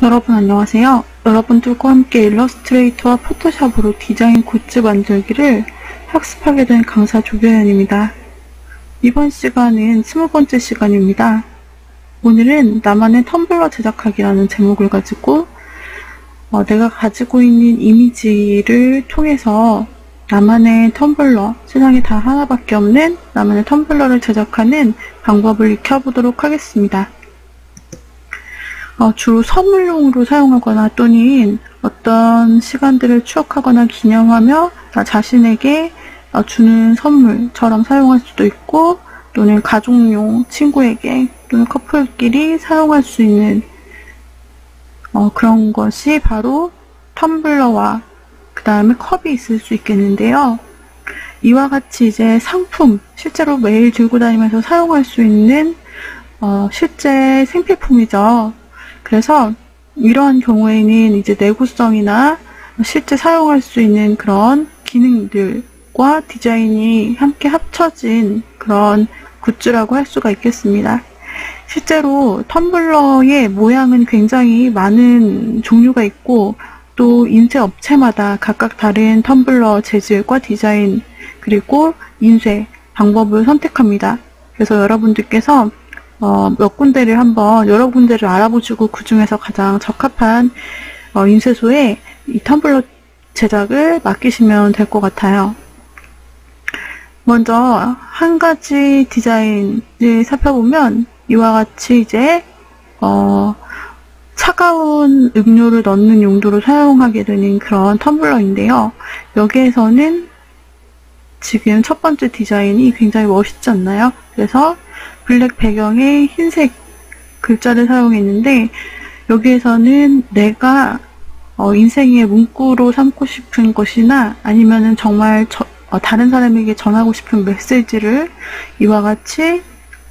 여러분 안녕하세요. 여러분들과 함께 일러스트레이터와 포토샵으로 디자인 굿즈 만들기를 학습하게 된 강사 조교연입니다. 이번 시간은 20번째 시간입니다. 오늘은 나만의 텀블러 제작하기라는 제목을 가지고 내가 가지고 있는 이미지를 통해서 나만의 텀블러, 세상에 다 하나밖에 없는 나만의 텀블러를 제작하는 방법을 익혀보도록 하겠습니다. 주로 선물용으로 사용하거나 또는 어떤 시간들을 추억하거나 기념하며 나 자신에게 주는 선물처럼 사용할 수도 있고, 또는 가족용, 친구에게 또는 커플끼리 사용할 수 있는 그런 것이 바로 텀블러와 그 다음에 컵이 있을 수 있겠는데요. 이와 같이 이제 상품, 실제로 매일 들고 다니면서 사용할 수 있는 실제 생필품이죠. 그래서 이러한 경우에는 이제 내구성이나 실제 사용할 수 있는 그런 기능들과 디자인이 함께 합쳐진 그런 굿즈라고 할 수가 있겠습니다. 실제로 텀블러의 모양은 굉장히 많은 종류가 있고, 또 인쇄 업체마다 각각 다른 텀블러 재질과 디자인 그리고 인쇄 방법을 선택합니다. 그래서 여러분들께서 몇 군데를 한번 여러 군데를 알아보시고 그 중에서 가장 적합한 인쇄소에 이 텀블러 제작을 맡기시면 될 것 같아요. 먼저 한 가지 디자인을 살펴보면 이와 같이 이제 차가운 음료를 넣는 용도로 사용하게 되는 그런 텀블러인데요. 여기에서는 지금 첫 번째 디자인이 굉장히 멋있지 않나요? 그래서 블랙 배경에 흰색 글자를 사용했는데, 여기에서는 내가 인생의 문구로 삼고 싶은 것이나 아니면은 정말 다른 사람에게 전하고 싶은 메시지를 이와 같이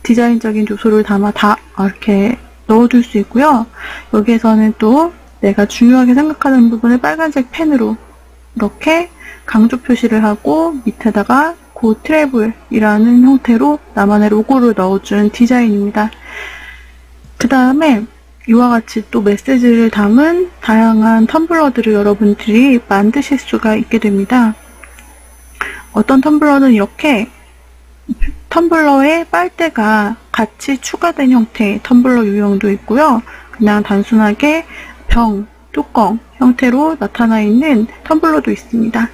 디자인적인 요소를 담아 이렇게 넣어줄 수 있고요. 여기에서는 또 내가 중요하게 생각하는 부분을 빨간색 펜으로 이렇게 강조 표시를 하고 밑에다가 고 트래블이라는 형태로 나만의 로고를 넣어준 디자인입니다. 그 다음에 이와 같이 또 메시지를 담은 다양한 텀블러들을 여러분들이 만드실 수가 있게 됩니다. 어떤 텀블러는 이렇게 텀블러에 빨대가 같이 추가된 형태의 텀블러 유형도 있고요. 그냥 단순하게 병, 뚜껑 형태로 나타나 있는 텀블러도 있습니다.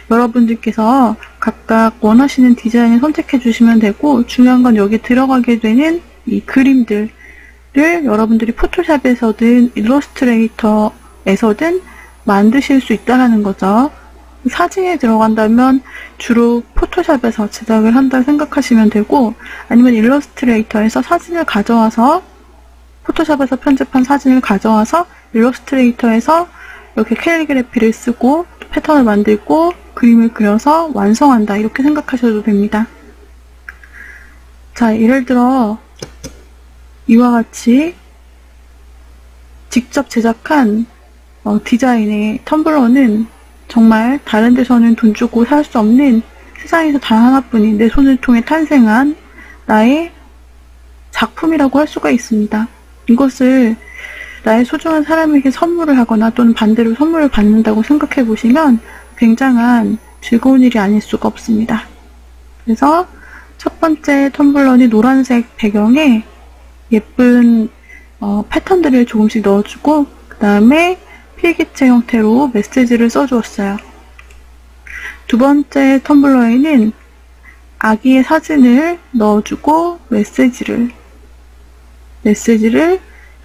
여러분들께서 각각 원하시는 디자인을 선택해 주시면 되고, 중요한 건 여기 들어가게 되는 이 그림들을 여러분들이 포토샵에서든 일러스트레이터에서든 만드실 수 있다는 거죠. 사진에 들어간다면 주로 포토샵에서 제작을 한다 생각하시면 되고, 아니면 일러스트레이터에서 사진을 가져와서 포토샵에서 편집한 사진을 가져와서 일러스트레이터에서 이렇게 캘리그래피를 쓰고 패턴을 만들고 그림을 그려서 완성한다, 이렇게 생각하셔도 됩니다. 자, 예를 들어 이와 같이 직접 제작한 디자인의 텀블러는 정말 다른 데서는 돈 주고 살 수 없는, 세상에서 단 하나뿐인 내 손을 통해 탄생한 나의 작품이라고 할 수가 있습니다. 이것을 나의 소중한 사람에게 선물을 하거나 또는 반대로 선물을 받는다고 생각해 보시면 굉장한 즐거운 일이 아닐 수가 없습니다. 그래서 첫 번째 텀블러는 노란색 배경에 예쁜 패턴들을 조금씩 넣어주고, 그 다음에 필기체 형태로 메시지를 써주었어요. 두 번째 텀블러에는 아기의 사진을 넣어주고 메시지를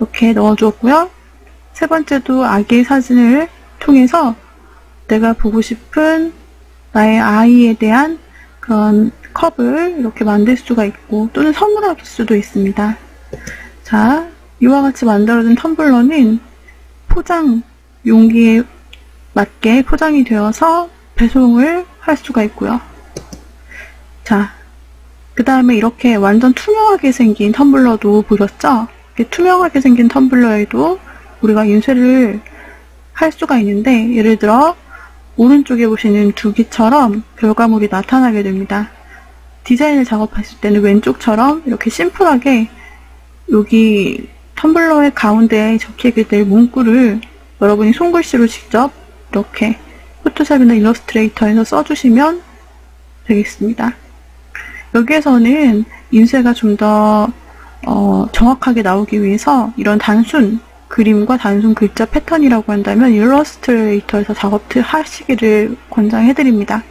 이렇게 넣어주었고요. 세 번째도 아기의 사진을 통해서 내가 보고 싶은 나의 아이에 대한 그런 컵을 이렇게 만들 수가 있고, 또는 선물할 수도 있습니다. 자, 이와 같이 만들어진 텀블러는 포장 용기에 맞게 포장이 되어서 배송을 할 수가 있고요. 자, 그 다음에 이렇게 완전 투명하게 생긴 텀블러도 보셨죠? 이렇게 투명하게 생긴 텀블러에도 우리가 인쇄를 할 수가 있는데, 예를 들어 오른쪽에 보시는 두기처럼 결과물이 나타나게 됩니다. 디자인을 작업하실 때는 왼쪽처럼 이렇게 심플하게 여기 텀블러의 가운데에 적히게 될 문구를 여러분이 손글씨로 직접 이렇게 포토샵이나 일러스트레이터에서 써주시면 되겠습니다. 여기에서는 인쇄가 좀 더 정확하게 나오기 위해서 이런 단순 그림과 단순 글자 패턴이라고 한다면 일러스트레이터에서 작업을 하시기를 권장해드립니다.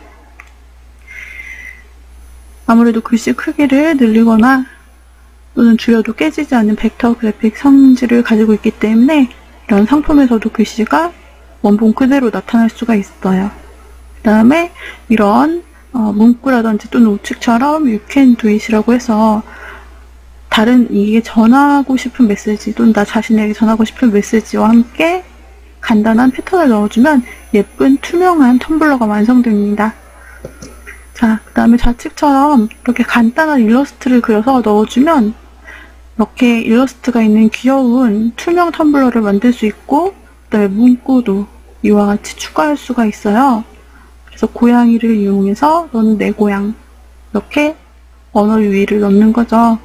아무래도 글씨 크기를 늘리거나 또는 줄여도 깨지지 않는 벡터 그래픽 성질을 가지고 있기 때문에 이런 상품에서도 글씨가 원본 그대로 나타날 수가 있어요. 그 다음에 이런 문구라든지 또는 우측처럼 You can do it이라고 해서 다른 이게 전하고 싶은 메시지 또는 나 자신에게 전하고 싶은 메시지와 함께 간단한 패턴을 넣어주면 예쁜 투명한 텀블러가 완성됩니다. 자, 그 다음에 좌측처럼 이렇게 간단한 일러스트를 그려서 넣어주면 이렇게 일러스트가 있는 귀여운 투명 텀블러를 만들 수 있고 그 다음에 문구도 이와 같이 추가할 수가 있어요. 그래서 고양이를 이용해서 너는 내 고양 이렇게 언어 유희를 넣는 거죠.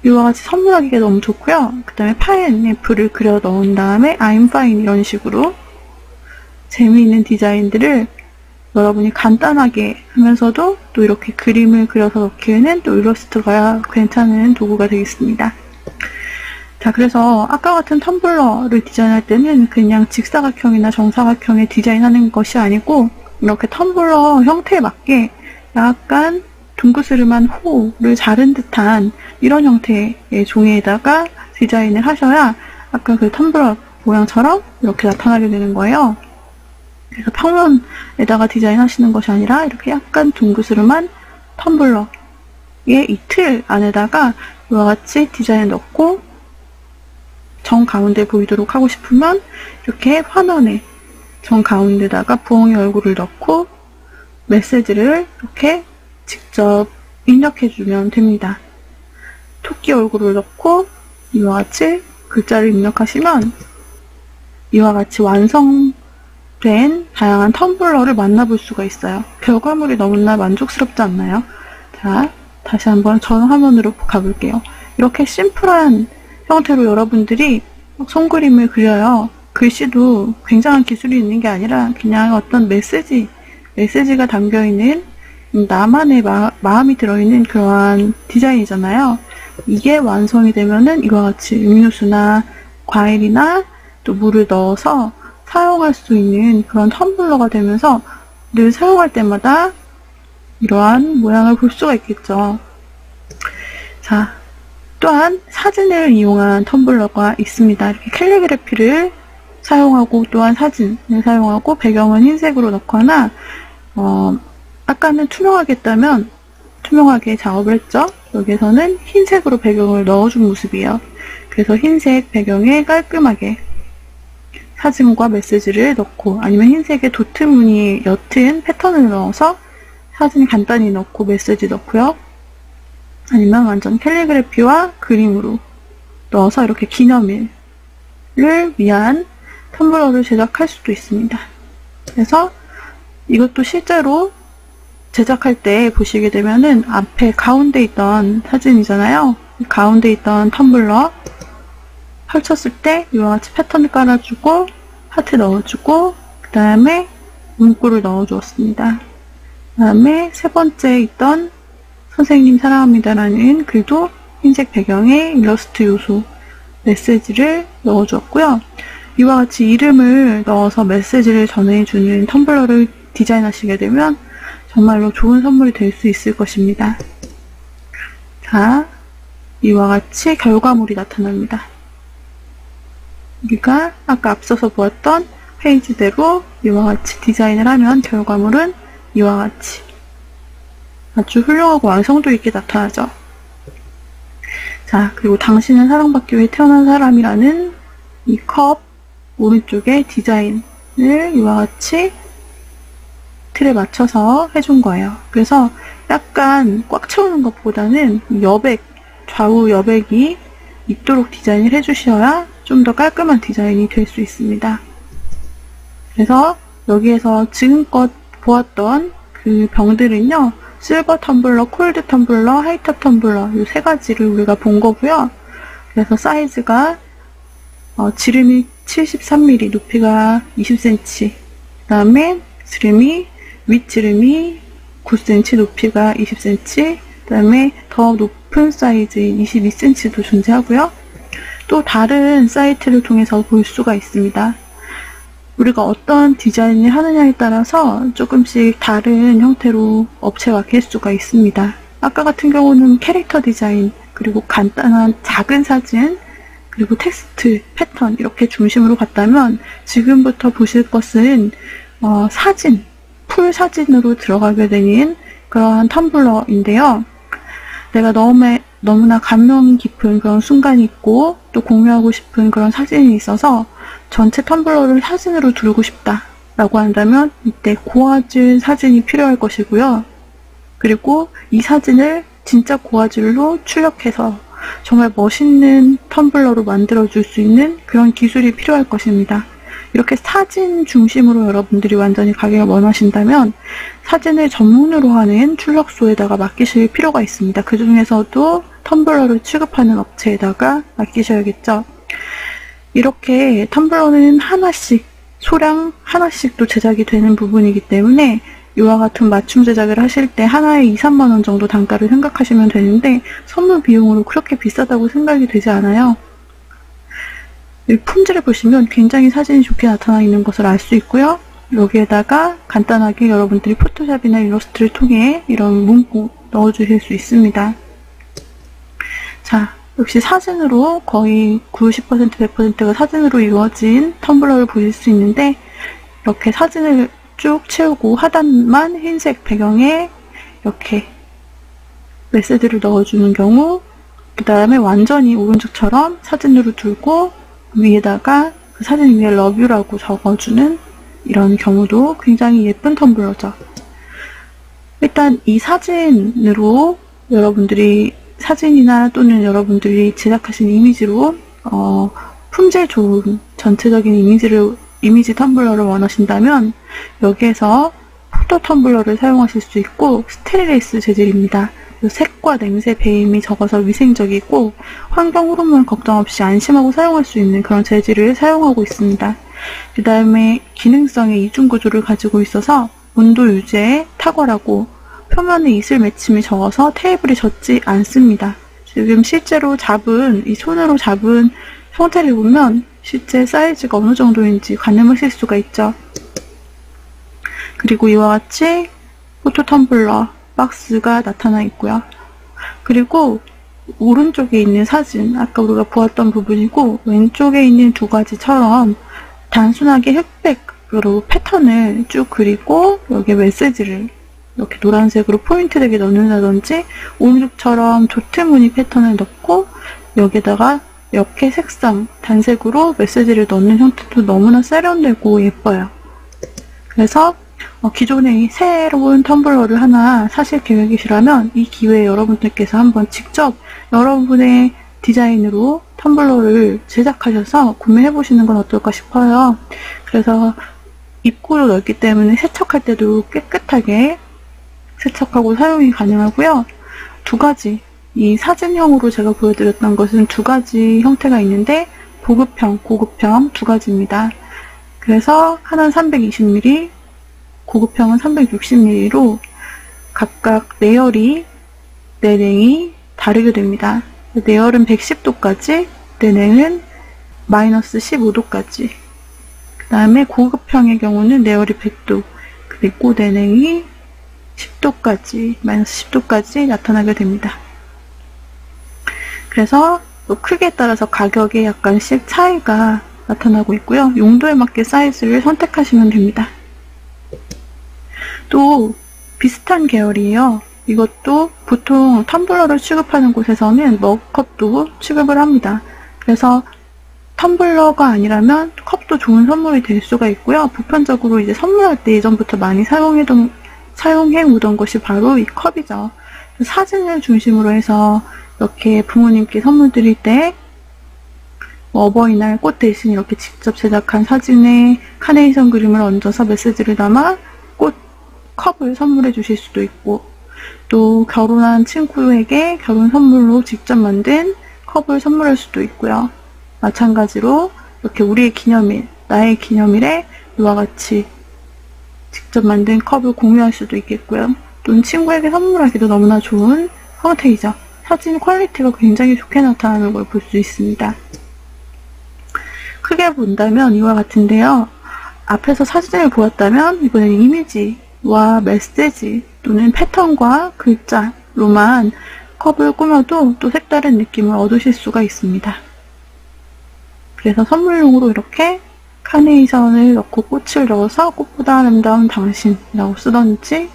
이와 같이 선물하기가 너무 좋고요. 그 다음에 파인애플을 그려 넣은 다음에 I'm fine 이런 식으로 재미있는 디자인들을 여러분이 간단하게 하면서도 또 이렇게 그림을 그려서 넣기에는 또 일러스트가 괜찮은 도구가 되겠습니다. 자, 그래서 아까 같은 텀블러를 디자인할 때는 그냥 직사각형이나 정사각형에 디자인하는 것이 아니고 이렇게 텀블러 형태에 맞게 약간 둥그스름한 호를 자른 듯한 이런 형태의 종이에다가 디자인을 하셔야 아까 그 텀블러 모양처럼 이렇게 나타나게 되는 거예요. 그래서 평면에다가 디자인하시는 것이 아니라 이렇게 약간 둥그스름한 텀블러의 이 틀 안에다가 이와 같이 디자인을 넣고 정 가운데 보이도록 하고 싶으면 이렇게 화면에 정 가운데다가 부엉이 얼굴을 넣고 메시지를 이렇게 직접 입력해주면 됩니다. 토끼 얼굴을 넣고 이와 같이 글자를 입력하시면 이와 같이 완성된 다양한 텀블러를 만나볼 수가 있어요. 결과물이 너무나 만족스럽지 않나요? 자, 다시 한번 전 화면으로 가볼게요. 이렇게 심플한 형태로 여러분들이 손그림을 그려요. 글씨도 굉장한 기술이 있는 게 아니라 그냥 어떤 메시지가 담겨있는 나만의 마음이 들어있는 그러한 디자인이잖아요. 이게 완성이 되면은 이와 같이 음료수나 과일이나 또 물을 넣어서 사용할 수 있는 그런 텀블러가 되면서 늘 사용할 때마다 이러한 모양을 볼 수가 있겠죠. 자, 또한 사진을 이용한 텀블러가 있습니다. 이렇게 캘리그래피를 사용하고 또한 사진을 사용하고 배경은 흰색으로 넣거나 아까는 투명하게 했다면 투명하게 작업을 했죠. 여기에서는 흰색으로 배경을 넣어준 모습이에요. 그래서 흰색 배경에 깔끔하게 사진과 메시지를 넣고 아니면 흰색에 도트 무늬 옅은 패턴을 넣어서 사진 간단히 넣고 메시지 넣고요. 아니면 완전 캘리그래피와 그림으로 넣어서 이렇게 기념일을 위한 텀블러를 제작할 수도 있습니다. 그래서 이것도 실제로 제작할 때 보시게 되면은 앞에 가운데 있던 사진이잖아요. 가운데 있던 텀블러 펼쳤을 때 이와 같이 패턴을 깔아주고 하트 넣어주고 그 다음에 문구를 넣어주었습니다. 그 다음에 세 번째 있던 선생님 사랑합니다라는 글도 흰색 배경에 일러스트 요소 메시지를 넣어주었고요. 이와 같이 이름을 넣어서 메시지를 전해주는 텀블러를 디자인하시게 되면 정말로 좋은 선물이 될 수 있을 것입니다. 자, 이와 같이 결과물이 나타납니다. 우리가 아까 앞서서 보았던 페이지대로 이와 같이 디자인을 하면 결과물은 이와 같이 아주 훌륭하고 완성도 있게 나타나죠. 자, 그리고 당신은 사랑받기 위해 태어난 사람이라는 이 컵 오른쪽에 디자인을 이와 같이 틀에 맞춰서 해준 거예요. 그래서 약간 꽉 채우는 것보다는 좌우 여백이 있도록 디자인을 해주셔야 좀 더 깔끔한 디자인이 될 수 있습니다. 그래서 여기에서 지금껏 보았던 그 병들은요, 실버 텀블러, 콜드 텀블러, 하이탑 텀블러 이 세 가지를 우리가 본 거고요. 그래서 사이즈가 지름이 73mm, 높이가 20cm, 그 다음에 윗지름이 9cm, 높이가 20cm, 그 다음에 더 높은 사이즈인 22cm도 존재하고요. 또 다른 사이트를 통해서 볼 수가 있습니다. 우리가 어떤 디자인을 하느냐에 따라서 조금씩 다른 형태로 업체가 바뀔 수가 있습니다. 아까 같은 경우는 캐릭터 디자인, 그리고 간단한 작은 사진, 그리고 텍스트, 패턴 이렇게 중심으로 갔다면 지금부터 보실 것은 사진, 풀 사진으로 들어가게 되는 그러한 텀블러인데요. 내가 너무나 감명 깊은 그런 순간이 있고 또 공유하고 싶은 그런 사진이 있어서 전체 텀블러를 사진으로 두르고 싶다 라고 한다면 이때 고화질 사진이 필요할 것이고요. 그리고 이 사진을 진짜 고화질로 출력해서 정말 멋있는 텀블러로 만들어줄 수 있는 그런 기술이 필요할 것입니다. 이렇게 사진 중심으로 여러분들이 완전히 가기를 원하신다면 사진을 전문으로 하는 출력소에다가 맡기실 필요가 있습니다. 그 중에서도 텀블러를 취급하는 업체에다가 맡기셔야겠죠. 이렇게 텀블러는 하나씩, 소량 하나씩도 제작이 되는 부분이기 때문에 이와 같은 맞춤 제작을 하실 때 하나에 2, 3만 원 정도 단가를 생각하시면 되는데 선물 비용으로 그렇게 비싸다고 생각이 되지 않아요. 이 품질을 보시면 굉장히 사진이 좋게 나타나 있는 것을 알 수 있고요. 여기에다가 간단하게 여러분들이 포토샵이나 일러스트를 통해 이런 문구 넣어주실 수 있습니다. 자, 역시 사진으로 거의 90%, 100%가 사진으로 이루어진 텀블러를 보실 수 있는데 이렇게 사진을 쭉 채우고 하단만 흰색 배경에 이렇게 메시지를 넣어주는 경우, 그 다음에 완전히 오른쪽처럼 사진으로 두고 위에다가 그 사진 위에 러뷰라고 적어주는 이런 경우도 굉장히 예쁜 텀블러죠. 일단 이 사진으로 여러분들이 사진이나 또는 여러분들이 제작하신 이미지로 품질 좋은 전체적인 이미지 텀블러를 원하신다면 여기에서 포토 텀블러를 사용하실 수 있고 스테인리스 재질입니다. 색과 냄새 배임이 적어서 위생적이고 환경 호르몬 걱정 없이 안심하고 사용할 수 있는 그런 재질을 사용하고 있습니다. 그 다음에 기능성의 이중 구조를 가지고 있어서 온도 유지에 탁월하고 표면에 이슬 맺힘이 적어서 테이블이 젖지 않습니다. 지금 실제로 이 손으로 잡은 형태를 보면 실제 사이즈가 어느 정도인지 가늠하실 수가 있죠. 그리고 이와 같이 포토 텀블러 박스가 나타나 있고요. 그리고 오른쪽에 있는 사진, 아까 우리가 보았던 부분이고 왼쪽에 있는 두 가지처럼 단순하게 흑백으로 패턴을 쭉 그리고 여기에 메시지를 이렇게 노란색으로 포인트 되게 넣는다든지 오른쪽처럼 조트무늬 패턴을 넣고 여기에다가 이렇게 색상, 단색으로 메시지를 넣는 형태도 너무나 세련되고 예뻐요. 그래서 기존에 새로운 텀블러를 하나 사실 계획이시라면 이 기회에 여러분들께서 한번 직접 여러분의 디자인으로 텀블러를 제작하셔서 구매해보시는 건 어떨까 싶어요. 그래서 입구도 넓기 때문에 세척할 때도 깨끗하게 세척하고 사용이 가능하고요. 두 가지, 이 사진형으로 제가 보여드렸던 것은 두 가지 형태가 있는데 보급형, 고급형 두 가지입니다. 그래서 하나는 320mm, 고급형은 360mm로 각각 내열이, 내냉이 다르게 됩니다. 내열은 110도까지, 내냉은 마이너스 15도까지. 그 다음에 고급형의 경우는 내열이 100도, 그리고 내냉이 10도까지, 마이너스 10도까지 나타나게 됩니다. 그래서 또 크기에 따라서 가격에 약간씩 차이가 나타나고 있고요. 용도에 맞게 사이즈를 선택하시면 됩니다. 또 비슷한 계열이에요. 이것도 보통 텀블러를 취급하는 곳에서는 머그컵도 취급을 합니다. 그래서 텀블러가 아니라면 컵도 좋은 선물이 될 수가 있고요. 보편적으로 이제 선물할 때 예전부터 많이 사용해 오던 것이 바로 이 컵이죠. 사진을 중심으로 해서 이렇게 부모님께 선물 드릴 때 어버이날 꽃 대신 이렇게 직접 제작한 사진에 카네이션 그림을 얹어서 메시지를 담아 컵을 선물해 주실 수도 있고, 또 결혼한 친구에게 결혼 선물로 직접 만든 컵을 선물할 수도 있고요. 마찬가지로 이렇게 우리의 기념일, 나의 기념일에 이와 같이 직접 만든 컵을 공유할 수도 있겠고요. 또는 친구에게 선물하기도 너무나 좋은 형태이죠. 사진 퀄리티가 굉장히 좋게 나타나는 걸 볼 수 있습니다. 크게 본다면 이와 같은데요. 앞에서 사진을 보았다면 이번엔 이미지와 메시지 또는 패턴과 글자로만 컵을 꾸며도 또 색다른 느낌을 얻으실 수가 있습니다. 그래서 선물용으로 이렇게 카네이션을 넣고 꽃을 넣어서 꽃보다 아름다운 당신이라고 쓰던지,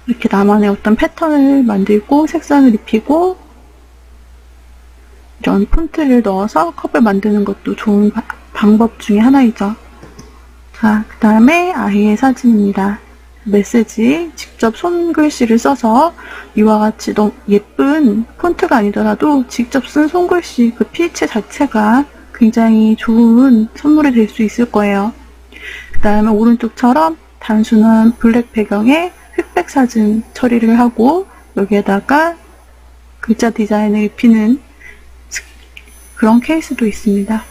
이렇게 나만의 어떤 패턴을 만들고 색상을 입히고 이런 폰트를 넣어서 컵을 만드는 것도 좋은 방법 중에 하나이죠. 자, 그 다음에 아이의 사진입니다. 메시지 직접 손글씨를 써서 이와 같이 너무 예쁜 폰트가 아니더라도 직접 쓴 손글씨 그 필체 자체가 굉장히 좋은 선물이 될 수 있을 거예요. 그 다음에 오른쪽처럼 단순한 블랙 배경에 흑백 사진 처리를 하고 여기에다가 글자 디자인을 입히는 그런 케이스도 있습니다.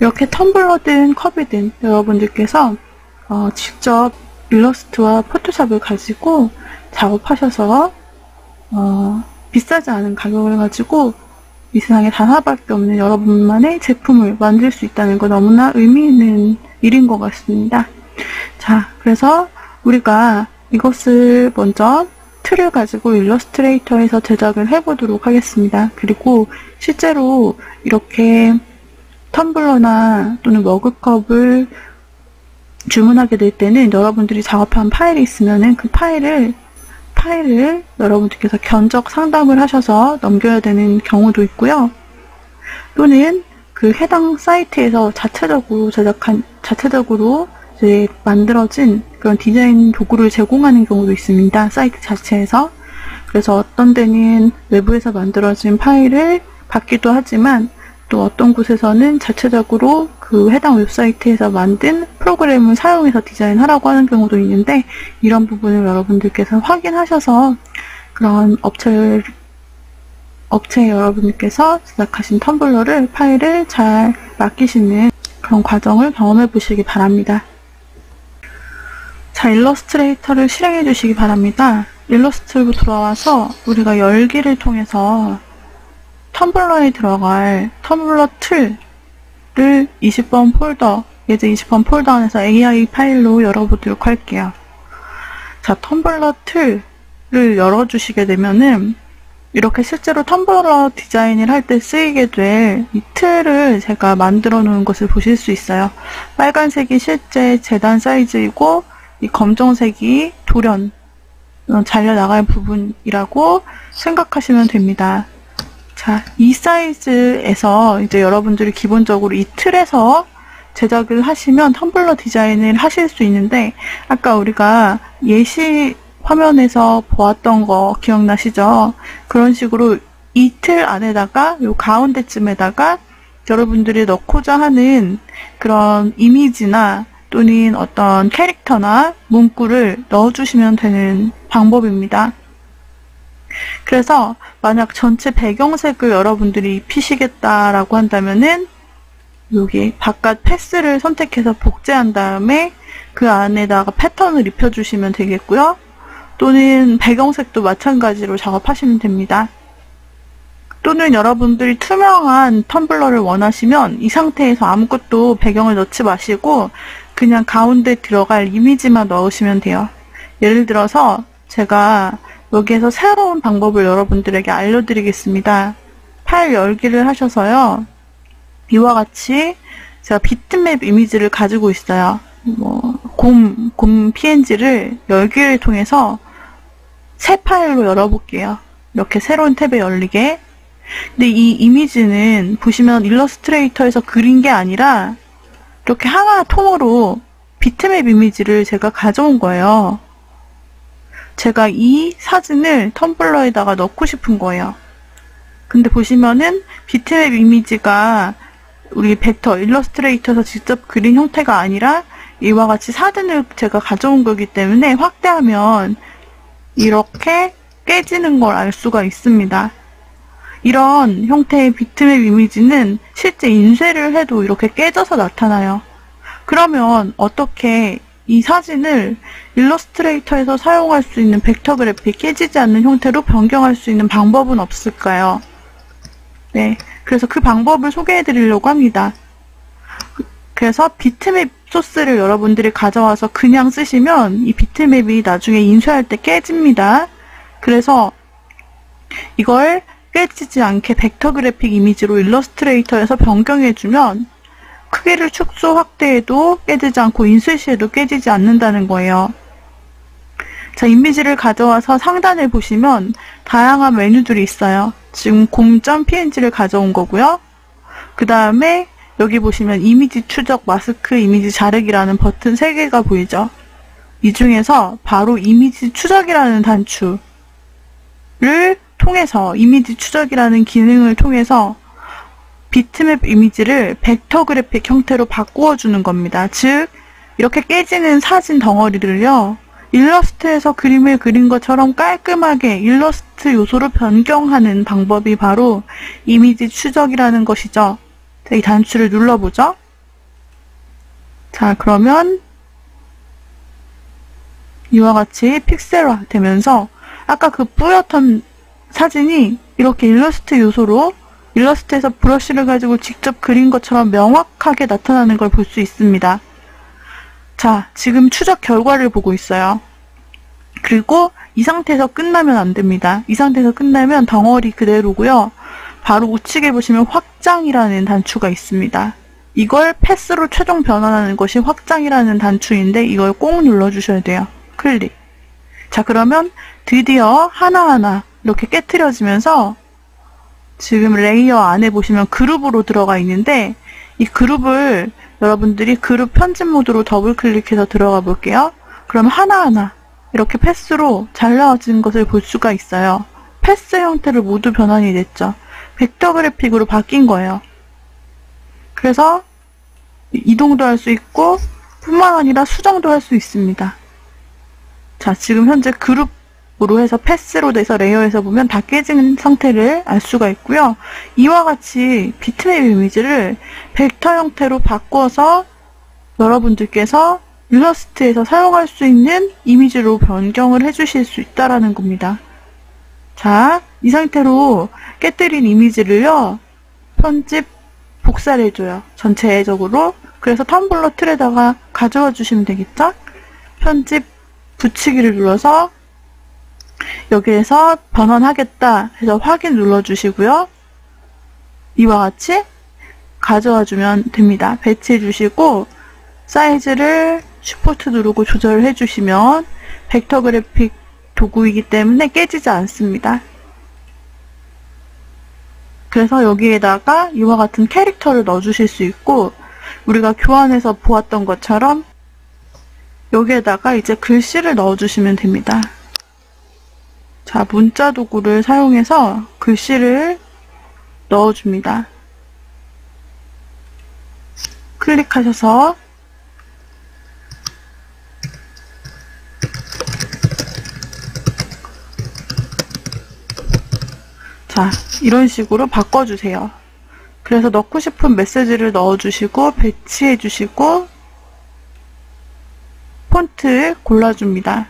이렇게 텀블러든 컵이든 여러분들께서 직접 일러스트와 포토샵을 가지고 작업하셔서 비싸지 않은 가격을 가지고 이 세상에 단 하나밖에 없는 여러분만의 제품을 만들 수 있다는 거 너무나 의미 있는 일인 것 같습니다. 자, 그래서 우리가 이것을 먼저 틀을 가지고 일러스트레이터에서 제작을 해보도록 하겠습니다. 그리고 실제로 이렇게 텀블러나 또는 머그컵을 주문하게 될 때는 여러분들이 작업한 파일이 있으면은 그 파일을 여러분들께서 견적 상담을 하셔서 넘겨야 되는 경우도 있고요. 또는 그 해당 사이트에서 자체적으로 이제 만들어진 그런 디자인 도구를 제공하는 경우도 있습니다. 사이트 자체에서. 그래서 어떤 데는 외부에서 만들어진 파일을 받기도 하지만 또 어떤 곳에서는 자체적으로 그 해당 웹사이트에서 만든 프로그램을 사용해서 디자인하라고 하는 경우도 있는데, 이런 부분을 여러분들께서 확인하셔서 그런 업체에 여러분들께서 제작하신 텀블러를 파일을 잘 맡기시는 그런 과정을 경험해 보시기 바랍니다. 자, 일러스트레이터를 실행해 주시기 바랍니다. 일러스트로 돌아와서 우리가 열기를 통해서 텀블러에 들어갈 텀블러 틀을 20번 폴더, 예제 20번 폴더 안에서 AI 파일로 열어보도록 할게요. 자, 텀블러 틀을 열어주시게 되면은 이렇게 실제로 텀블러 디자인을 할 때 쓰이게 될 이 틀을 제가 만들어 놓은 것을 보실 수 있어요. 빨간색이 실제 재단 사이즈이고 이 검정색이 돌연 잘려나갈 부분이라고 생각하시면 됩니다. 자, 이 사이즈에서 이제 여러분들이 기본적으로 이 틀에서 제작을 하시면 텀블러 디자인을 하실 수 있는데, 아까 우리가 예시 화면에서 보았던 거 기억나시죠? 그런 식으로 이 틀 안에다가 요 가운데쯤에다가 여러분들이 넣고자 하는 그런 이미지나 또는 어떤 캐릭터나 문구를 넣어주시면 되는 방법입니다. 그래서 만약 전체 배경색을 여러분들이 입히시겠다라고 한다면은 여기 바깥 패스를 선택해서 복제한 다음에 그 안에다가 패턴을 입혀주시면 되겠고요. 또는 배경색도 마찬가지로 작업하시면 됩니다. 또는 여러분들이 투명한 텀블러를 원하시면 이 상태에서 아무것도 배경을 넣지 마시고 그냥 가운데 들어갈 이미지만 넣으시면 돼요. 예를 들어서 제가 여기에서 새로운 방법을 여러분들에게 알려드리겠습니다. 파일 열기를 하셔서요. 이와 같이 제가 비트맵 이미지를 가지고 있어요. 곰 PNG를 열기를 통해서 새 파일로 열어볼게요. 이렇게 새로운 탭에 열리게. 근데 이 이미지는 보시면 일러스트레이터에서 그린 게 아니라 이렇게 하나 통으로 비트맵 이미지를 제가 가져온 거예요. 제가 이 사진을 텀블러에다가 넣고 싶은 거예요. 근데 보시면은 비트맵 이미지가 우리 벡터 일러스트레이터에서 직접 그린 형태가 아니라 이와 같이 사진을 제가 가져온 거기 때문에 확대하면 이렇게 깨지는 걸 알 수가 있습니다. 이런 형태의 비트맵 이미지는 실제 인쇄를 해도 이렇게 깨져서 나타나요. 그러면 어떻게 이 사진을 일러스트레이터에서 사용할 수 있는 벡터 그래픽, 깨지지 않는 형태로 변경할 수 있는 방법은 없을까요? 네, 그래서 그 방법을 소개해 드리려고 합니다. 그래서 비트맵 소스를 여러분들이 가져와서 그냥 쓰시면 이 비트맵이 나중에 인쇄할 때 깨집니다. 그래서 이걸 깨지지 않게 벡터 그래픽 이미지로 일러스트레이터에서 변경해주면 크기를 축소 확대해도 깨지지 않고 인쇄 시에도 깨지지 않는다는 거예요. 자, 이미지를 가져와서 상단에 보시면 다양한 메뉴들이 있어요. 지금 곰.png를 가져온 거고요. 그 다음에 여기 보시면 이미지 추적, 마스크, 이미지 자르기라는 버튼 3개가 보이죠? 이 중에서 바로 이미지 추적이라는 단추를 통해서, 이미지 추적이라는 기능을 통해서 비트맵 이미지를 벡터 그래픽 형태로 바꾸어주는 겁니다. 즉, 이렇게 깨지는 사진 덩어리를요, 일러스트에서 그림을 그린 것처럼 깔끔하게 일러스트 요소로 변경하는 방법이 바로 이미지 추적이라는 것이죠. 자, 이 단추를 눌러보죠. 자, 그러면 이와 같이 픽셀화 되면서 아까 그 뿌옇던 사진이 이렇게 일러스트 요소로 일러스트에서 브러쉬를 가지고 직접 그린 것처럼 명확하게 나타나는 걸 볼 수 있습니다. 자, 지금 추적 결과를 보고 있어요. 그리고 이 상태에서 끝나면 안 됩니다. 이 상태에서 끝나면 덩어리 그대로고요. 바로 우측에 보시면 확장이라는 단추가 있습니다. 이걸 패스로 최종 변환하는 것이 확장이라는 단추인데 이걸 꼭 눌러주셔야 돼요. 클릭. 자, 그러면 드디어 하나하나 이렇게 깨트려지면서 지금 레이어 안에 보시면 그룹으로 들어가 있는데 이 그룹을 여러분들이 그룹 편집 모드로 더블 클릭해서 들어가 볼게요. 그럼 하나하나 이렇게 패스로 잘라진 것을 볼 수가 있어요. 패스 형태로 모두 변환이 됐죠. 벡터 그래픽으로 바뀐 거예요. 그래서 이동도 할 수 있고 뿐만 아니라 수정도 할 수 있습니다. 자, 지금 현재 그룹으로 해서 패스로 돼서 레이어에서 보면 다 깨진 상태를 알 수가 있고요. 이와 같이 비트맵 이미지를 벡터 형태로 바꿔서 여러분들께서 일러스트에서 사용할 수 있는 이미지로 변경을 해주실 수 있다는 겁니다. 자, 이 상태로 깨뜨린 이미지를요, 편집, 복사를 해줘요. 전체적으로. 그래서 텀블러 틀에다가 가져와 주시면 되겠죠? 편집, 붙이기를 눌러서 여기에서 변환하겠다 해서 확인 눌러주시고요. 이와 같이 가져와 주면 됩니다. 배치해 주시고 사이즈를 쉬프트 누르고 조절을 해주시면 벡터 그래픽 도구이기 때문에 깨지지 않습니다. 그래서 여기에다가 이와 같은 캐릭터를 넣어주실 수 있고 우리가 교환해서 보았던 것처럼 여기에다가 이제 글씨를 넣어주시면 됩니다. 자, 문자 도구를 사용해서 글씨를 넣어줍니다. 클릭하셔서 자, 이런 식으로 바꿔주세요. 그래서 넣고 싶은 메시지를 넣어주시고 배치해주시고 폰트 골라줍니다.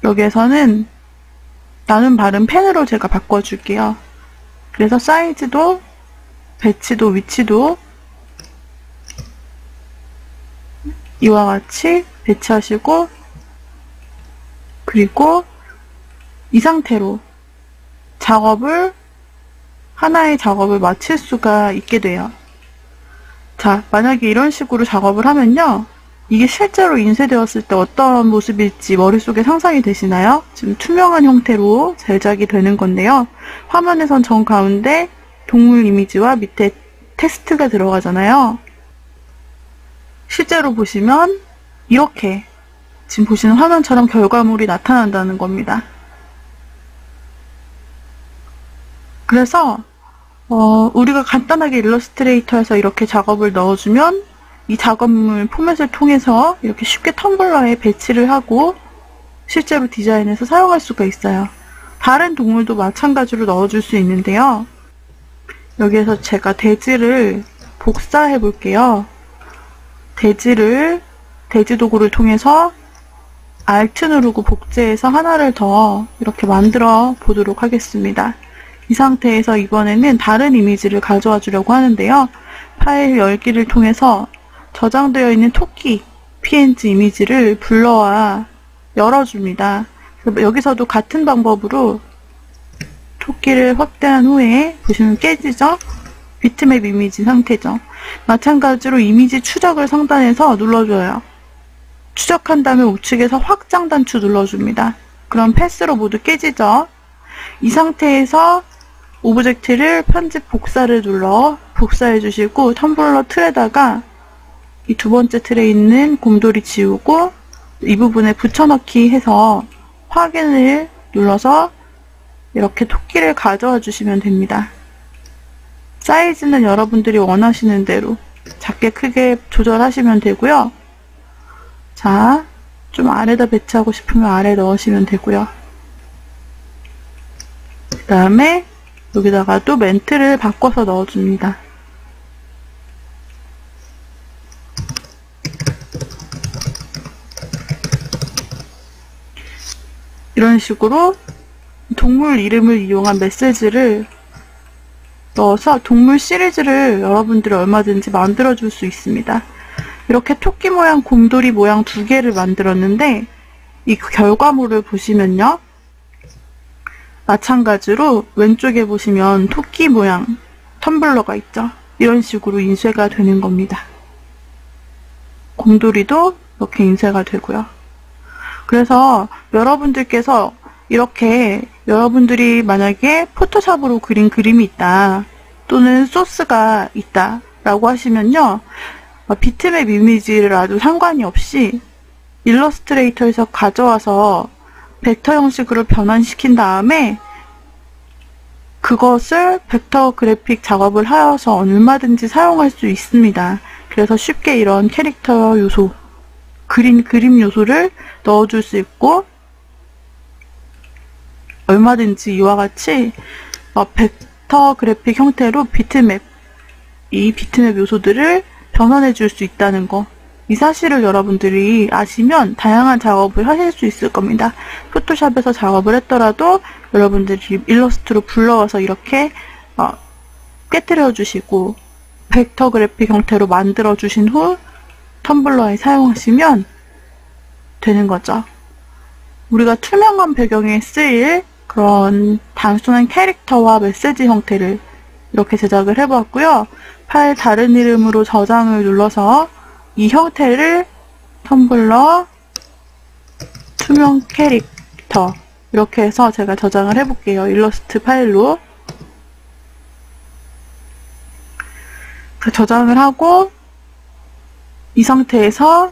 여기에서는 나눈 발음 펜으로 제가 바꿔줄게요. 그래서 사이즈도 배치도 위치도 이와 같이 배치하시고 그리고 이 상태로 하나의 작업을 마칠 수가 있게 돼요. 자, 만약에 이런 식으로 작업을 하면요. 이게 실제로 인쇄되었을 때 어떤 모습일지 머릿속에 상상이 되시나요? 지금 투명한 형태로 제작이 되는 건데요. 화면에선 정 가운데 동물 이미지와 밑에 텍스트가 들어가잖아요. 실제로 보시면 이렇게 지금 보시는 화면처럼 결과물이 나타난다는 겁니다. 그래서 우리가 간단하게 일러스트레이터에서 이렇게 작업을 넣어주면 이 작업물 포맷을 통해서 이렇게 쉽게 텀블러에 배치를 하고 실제로 디자인해서 사용할 수가 있어요. 다른 동물도 마찬가지로 넣어줄 수 있는데요. 여기에서 제가 돼지를 복사해 볼게요. 돼지 도구를 통해서 Alt 누르고 복제해서 하나를 더 이렇게 만들어 보도록 하겠습니다. 이 상태에서 이번에는 다른 이미지를 가져와 주려고 하는데요. 파일 열기를 통해서 저장되어 있는 토끼 PNG 이미지를 불러와 열어줍니다. 여기서도 같은 방법으로 토끼를 확대한 후에 보시면 깨지죠? 비트맵 이미지 상태죠. 마찬가지로 이미지 추적을 상단에서 눌러줘요. 추적한 다음에 우측에서 확장 단추 눌러줍니다. 그럼 패스로 모두 깨지죠? 이 상태에서 오브젝트를 편집 복사를 눌러 복사해 주시고 텀블러 틀에다가 이 두 번째 틀에 있는 곰돌이 지우고 이 부분에 붙여넣기 해서 확인을 눌러서 이렇게 토끼를 가져와 주시면 됩니다. 사이즈는 여러분들이 원하시는 대로 작게 크게 조절하시면 되고요. 자, 좀 아래다 배치하고 싶으면 아래 넣으시면 되고요. 그 다음에 여기다가 또 멘트를 바꿔서 넣어줍니다. 이런 식으로 동물 이름을 이용한 메시지를 넣어서 동물 시리즈를 여러분들이 얼마든지 만들어줄 수 있습니다. 이렇게 토끼 모양, 곰돌이 모양 두 개를 만들었는데 이 결과물을 보시면요. 마찬가지로 왼쪽에 보시면 토끼 모양 텀블러가 있죠. 이런 식으로 인쇄가 되는 겁니다. 곰돌이도 이렇게 인쇄가 되고요. 그래서 여러분들께서 이렇게 여러분들이 만약에 포토샵으로 그린 그림이 있다 또는 소스가 있다 라고 하시면요. 비트맵 이미지를 아주 상관이 없이 일러스트레이터에서 가져와서 벡터 형식으로 변환시킨 다음에 그것을 벡터 그래픽 작업을 하여서 얼마든지 사용할 수 있습니다. 그래서 쉽게 이런 캐릭터 요소, 그림 요소를 넣어줄 수 있고 얼마든지 이와 같이 벡터 그래픽 형태로 비트맵, 이 비트맵 요소들을 변환해 줄 수 있다는 거. 이 사실을 여러분들이 아시면 다양한 작업을 하실 수 있을 겁니다. 포토샵에서 작업을 했더라도 여러분들이 일러스트로 불러와서 이렇게 깨트려 주시고 벡터 그래픽 형태로 만들어 주신 후 텀블러에 사용하시면 되는 거죠. 우리가 투명한 배경에 쓰일 그런 단순한 캐릭터와 메시지 형태를 이렇게 제작을 해보았고요. 파일 다른 이름으로 저장을 눌러서 이 형태를 텀블러 투명 캐릭터 이렇게 해서 제가 저장을 해볼게요. 일러스트 파일로 저장을 하고 이 상태에서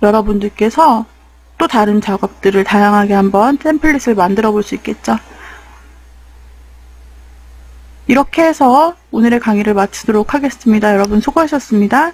여러분들께서 또 다른 작업들을 다양하게 한번 템플릿을 만들어 볼 수 있겠죠. 이렇게 해서 오늘의 강의를 마치도록 하겠습니다. 여러분 수고하셨습니다.